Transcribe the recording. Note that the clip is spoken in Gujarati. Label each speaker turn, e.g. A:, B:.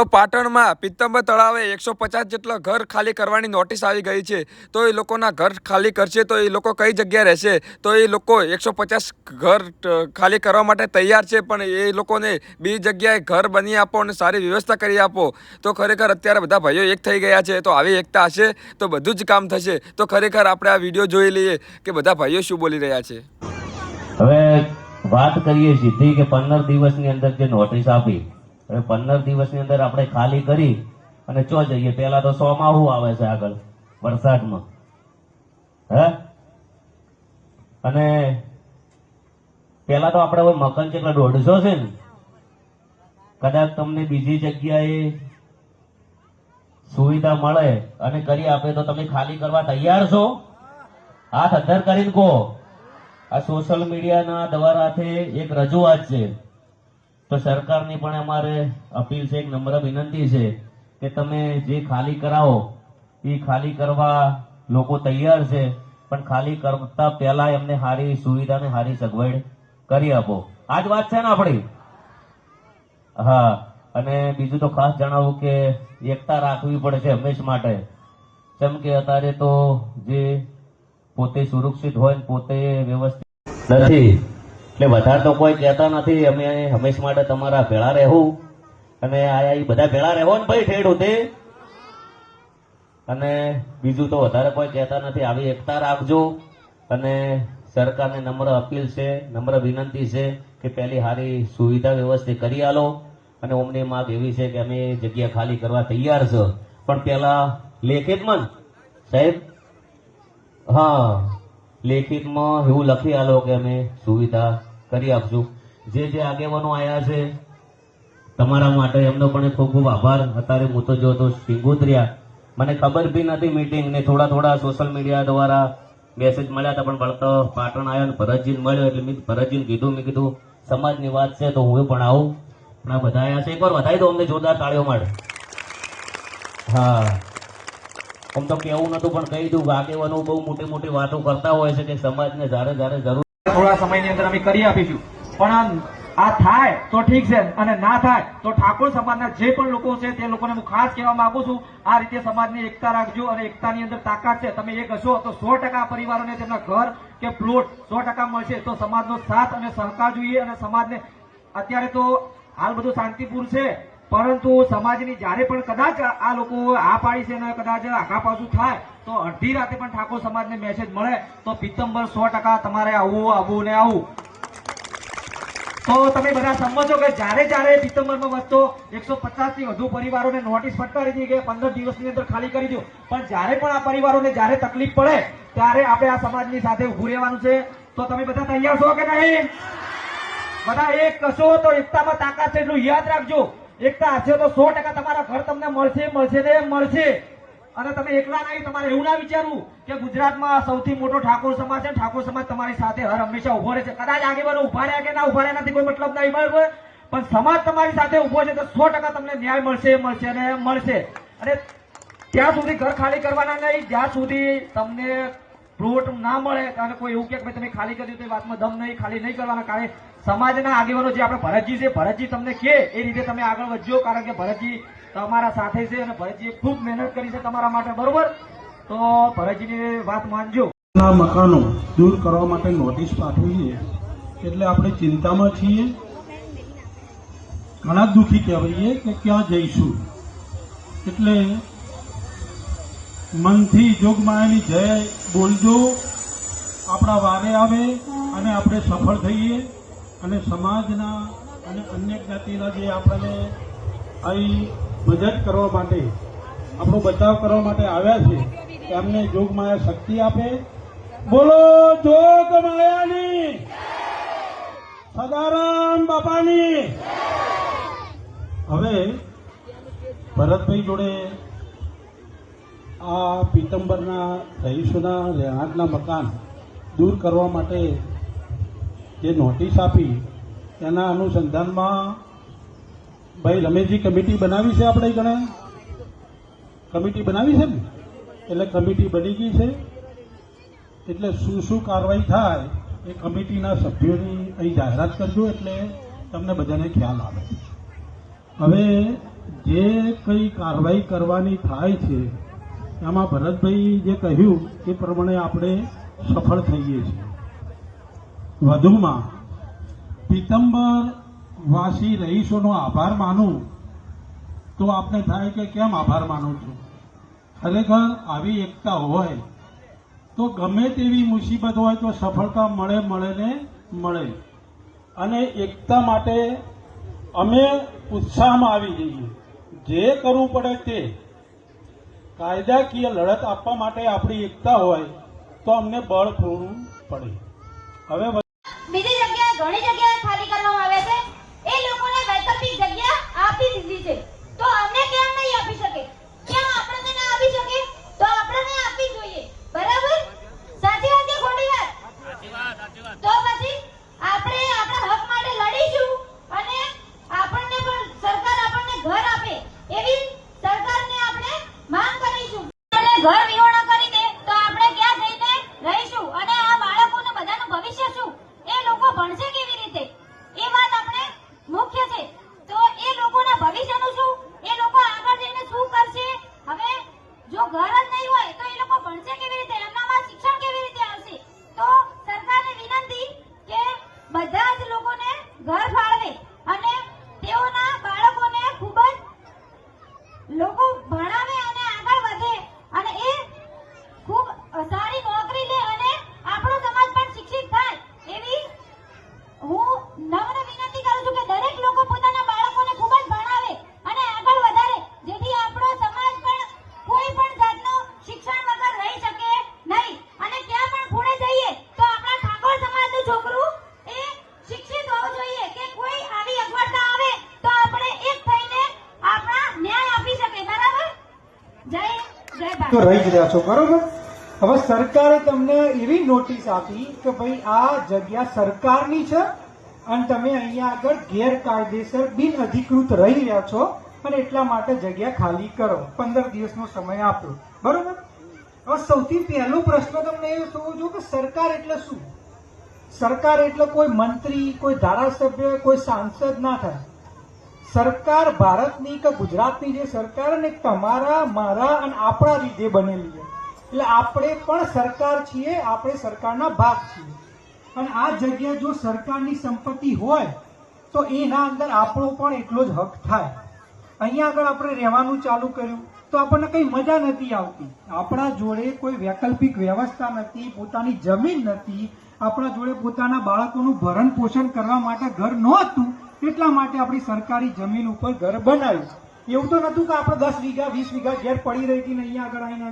A: તો પાટણમાં પિત્તંબર તળાવે 150 જેટલા ઘર ખાલી કરવાની નોટિસ આવી ગઈ છે। તો એ લોકોના ઘર ખાલી કરશે તો એ લોકો કઈ જગ્યાએ રહેશે? તો એ લોકો 150 ઘર ખાલી કરવા માટે તૈયાર છે, પણ એ લોકોને બીજી જગ્યાએ ઘર બની આપો અને સારી વ્યવસ્થા કરી આપો। તો ખરેખર અત્યારે બધા ભાઈઓ એક થઈ ગયા છે। તો આવી એકતા હશે તો બધું જ કામ થશે। તો ખરેખર આપણે આ વિડીયો જોઈ લઈએ કે બધા ભાઈઓ શું બોલી રહ્યા છે।
B: હવે વાત કરીએ સીધી કે 15 દિવસની અંદર જે નોટિસ આપી, હવે 15 દિવસની અંદર આપણે ખાલી કરી અને ચો જઈએ? પહેલા તો ચોમાહું આવે છે આગળ વરસાદમાં, હે? અને પહેલા તો આપણે હવે મકાન જેટલા 150 છે ને, કદાચ તમને બીજી જગ્યાએ સુવિધા મળે અને કરી આપે તો તમે ખાલી કરવા તૈયાર છો? હાથ અધ્ધર કરીને કહો। આ સોશિયલ મીડિયાના દ્વારાથી એક રજૂઆત છે, તો સરકારની પણ અમારે અપીલ છે, એક નમ્ર વિનંતી છે કે તમે જે ખાલી કરાવો એ ખાલી કરવા લોકો તૈયાર છે, પણ ખાલી કરતા પહેલા એમને સારી સુવિધા ને સારી સગવડ કરી આપો। આ જ વાત છે ને આપણી? હા, અને બીજું તો ખાસ જણાવું કે એકતા રાખવી પડશે હંમેશ માટે, કેમ કે અત્યારે તો જે પોતે સુરક્ષિત હોય પોતે વ્યવસ્થિત નથી, એટલે વધારે તો કોઈ કહેતા નથી। અમે હંમેશા માટે તમારા ભેળા રહેવું અને આયા બધા ભેળા રહેવો ને ભાઈ ઠેડ હોતે। અને બીજું તો વધારે કોઈ કહેતા નથી। આવી એકતા રાખજો અને સરકારને નમ્ર અપીલ છે, નમ્ર વિનંતી છે કે પહેલી સારી સુવિધા વ્યવસ્થિત કરી આલો। અને અમની માંગ એવી છે કે અમે જગ્યા ખાલી કરવા તૈયાર છે, પણ પહેલા લેખિતમાં સાહેબ, હા, લેખિતમાં એવું લખી આલો કે અમે સુવિધા કરી આપશું। જે જે આગેવાનો આવ્યા છે તમારા માટે એમનો પણ ખૂબ ખૂબ આભાર। અત્યારે હું તો જો તો સિંગોત્રિયા, મને ખબર બી નથી મીટિંગ ને થોડા સોશિયલ મીડિયા દ્વારા મેસેજ મળ્યા હતા, પણ વળતો પાટણ આવ્યો ને ભરતજીને મળ્યો એટલે મેં ભરતજીને કીધું, મેં કીધું સમાજની વાત છે તો હું પણ આવું। પણ આ બધા આવ્યા છે, એકવાર વધારી દો અમને જોરદાર તાળીઓ માટે। હા, આમ તો કેવું નતું પણ કહી દઉં, આગેવાનો બહુ મોટી મોટી વાતો કરતા હોય છે કે સમાજને જ્યારે જ્યારે જરૂર
C: થોડા સમયની અંદર અમે કરી આપીશું, પણ આ થાય તો ઠીક છે અને ના થાય તો ઠાકોર સમાજના જે પણ લોકો છે તે લોકોને હું ખાસ કહેવા માંગુ છું, આ રીતે સમાજની એકતા રાખજો અને એકતાની અંદર તાકાત છે। તમે એક હશો તો 100% પરિવારોને તેમના ઘર કે પ્લોટ 100% મળશે। તો સમાજનો સાથ અને સહકાર જોઈએ અને સમાજને અત્યારે તો હાલ બધું શાંતિપૂર્ણ છે, પરંતુ સમાજની જ્યારે પણ કદાચ આ લોકો આ પાડી છે અને કદાચ આઘા પાછું થાય તો અડધી રાતે પણ ઠાકોર સમાજને મેસેજ મળે તો પિત્તંબર 100% તમારે આવવું ને આવું। તો તમે બધા સમજો કે જ્યારે પિત્તંબરમાં વસ્તો 150 થી વધુ પરિવારોને નોટિસ ફટકારી હતી કે 15 દિવસની અંદર ખાલી કરી દો, પણ જ્યારે પણ આ પરિવારોને જ્યારે તકલીફ પડે ત્યારે આપણે આ સમાજની સાથે ઉભું રહેવાનું છે। તો તમે બધા તૈયાર છો કે નહીં? બધા એક કશો તો એકતામાં તાકાત છે, એટલું યાદ રાખજો। એકતા હશે તો 100% તમારા ઘર તમને મળશે। અને તમે એકલા નહીં, તમારે એવું ના વિચારવું કે ગુજરાતમાં સૌથી મોટો ઠાકોર સમાજ છે, ઠાકોર સમાજ તમારી સાથે હર હંમેશા ઉભો રહે છે। કદાચ આગેવાનો ઉભા રહ્યા કે ના ઉભા રહ્યા નથી કોઈ મતલબ નહીં, બરાબર, પણ સમાજ તમારી સાથે ઉભો છે તો 100% તમને ન્યાય મળશે। અને ત્યાં સુધી ઘર ખાલી કરવાના નહીં જ્યાં સુધી તમને પ્લોટ ના મળે, અને કોઈ એવું કે તમે ખાલી કર્યું તો એ વાતમાં દમ નહીં, ખાલી નહીં કરવાના। કારણ સમાજના આગેવાનો જે આપણે ભરતજી છે, ભરતજી તમને કહે એ રીતે તમે આગળ વધજો, કારણ કે ભરતજી તમારા સાથે છે અને ભરતજીએ ખૂબ મહેનત કરી છે તમારા માટે, બરોબર? તો ભરતજીની વાત માનજો।
D: મકાનો દૂર કરવા માટે નોટિસ પાઠવી છે, એટલે આપણે ચિંતામાં છીએ, ઘણા દુઃખી કહેવાઈએ કે ક્યાં જઈશું। એટલે મનથી જોગમાયાની જય બોલજો, આપણા વારે આવે અને આપણે સફળ થઈએ અને સમાજના અને અન્ય જ્ઞાતિના જે આપણને અહીં મદદ કરવા માટે, આપણો બચાવ કરવા માટે આવ્યા છે, એમને જોગમાયા શક્તિ આપે। બોલો જોગમાયાની, સદારામ બાપાની। હવે ભરતભાઈ જોડે આ પિત્તંબરના રહીશોના રહેણાંકના મકાન દૂર કરવા માટે જે નોટિસ આપી એના અનુસંધાનમાં ભાઈ રમેશજી કમિટી બનાવી છે, આપણે ગણે કમિટી બનાવી છે ને, એટલે કમિટી બની ગઈ છે। એટલે શું કાર્યવાહી થાય એ કમિટીના સભ્યોની અહીં જાહેરાત કરજો, એટલે તમને બધાને ખ્યાલ આવે। હવે જે કંઈ કાર્યવાહી કરવાની થાય છે એમાં ભરતભાઈ જે કહ્યું એ પ્રમાણે આપણે સફળ થઈએ છીએ. વધુમાં પીતંબર વાસી રહીશોનો આભાર માનું તો આપણે થાય કે કેમ આભાર માનું છું. ખરેખર આવી એકતા હોય તો ગમે તેવી મુસીબત હોય તો સફળતા મળે ને મળે. અને એકતા માટે અમે ઉત્સાહમાં આવી જઈએ. જે કરવું પડે તે કાયદાકીય લડત આપવા માટે આપણી એકતા હોય તો અમને બળ પૂરું પડે. હવે
E: બીજી જગ્યાએ ઘણી જગ્યાએ ખાલી કરવામાં આવે છે, એ લોકોને વૈકલ્પિક જગ્યા આપી દીધી છે, તો અમને કેમ નહીં આપી શકે? કેમ આપણને ના આપી શકે? તો આપણને આપવી જોઈએ. બરાબર? સાચી વાત કે ખોટી વાત? તો પછી આપણે આપણા હક માટે લડીશું અને આપણને પણ સરકાર આપણને ઘર આપે એવી સરકારને આપણે માંગ કરીશું. અને ઘર વિહોણા કરી દે તો આપણે ક્યાં જઈને રહીશું અને આ બાળકોને બધાનું ભવિષ્ય શું? એ લોકો ભણશે કેવી રીતે? એ વાત આપણે મુખ્ય છે. તો એ લોકોના ભવિષ્યનું શું? એ લોકો આગળ જઈને શું કરશે? હવે જો ઘર જ નહીં હોય તો એ લોકો ભણશે કેવી રીતે? એમનામાં શિક્ષણ કેવી રીતે આવશે? તો સરકારને વિનંતી કે બધા જ લોકોને ઘર ફાળવે અને તેઓના બાળકોને ખૂબ જ લોકો ભણાવે અને આગળ વધે અને એ ખૂબ સારી નોકરી લે અને આપણો સમાજ પણ શિક્ષિત થાય એવી હું નમ્ર વિનંતી કરું છું કે દરેક લોકો પોતાના બાળકોને ખૂબ જ ભણાવે અને આગળ વધારે, જેથી આપણો સમાજ પણ કોઈ પણ જાતનું શિક્ષણ વગર રહી શકે નહીં. અને ક્યાં પણ ખૂણે જઈએ તો આપણા ઠાકોર સમાજનું છોકરું એ શિક્ષિત હોવું જોઈએ કે કોઈ આવી અગવડતા આવે તો આપણે એક થઈને આપણા ન્યાય આપી શકે. બરાબર? જય ભારત.
F: તો રહી જ રહ્યા છો, બરોબર? હવે સરકારે તમને એવી નોટિસ આપી કે ભાઈ આ જગ્યા સરકારની છે અને તમે અહીંયા આગળ ગેરકાયદેસર બિનઅધિકૃત રહી રહ્યા છો અને એટલા માટે જગ્યા ખાલી કરો. 15 દિવસનો સમય આપ્યો, બરોબર? હવે સૌથી પહેલો પ્રશ્ન તમને એ થવો જોઈએ કે સરકાર એટલે શું? સરકાર એટલે કોઈ મંત્રી, કોઈ ધારાસભ્ય, કોઈ સાંસદ ના થાય. સરકાર ભારતની કે ગુજરાતની જે સરકાર ને તમારા મારા અને આપણા લીધે બનેલી છે. એટલે આપણે પણ સરકાર છીએ, આપણે સરકારના ભાગ છીએ. અને આ જગ્યા જો સરકારની સંપત્તિ હોય તો એના અંદર આપણો પણ એટલો જ હક થાય. અહીંયા આગળ આપણે રહેવાનું ચાલુ કર્યું તો આપણને કઈ મજા નથી આવતી. આપણા જોડે કોઈ વૈકલ્પિક વ્યવસ્થા નથી, પોતાની જમીન નથી, આપણા જોડે પોતાના બાળકોનું ભરણ પોષણ કરવા માટે ઘર નહોતું, એટલા માટે આપણી સરકારી જમીન ઉપર ઘર બનાવ્યું. એવું તો નતું કે આપણે 10 વીઘા 20 વીઘા ઘેર પડી રહી હતી ને અહીંયા આગળ આવીને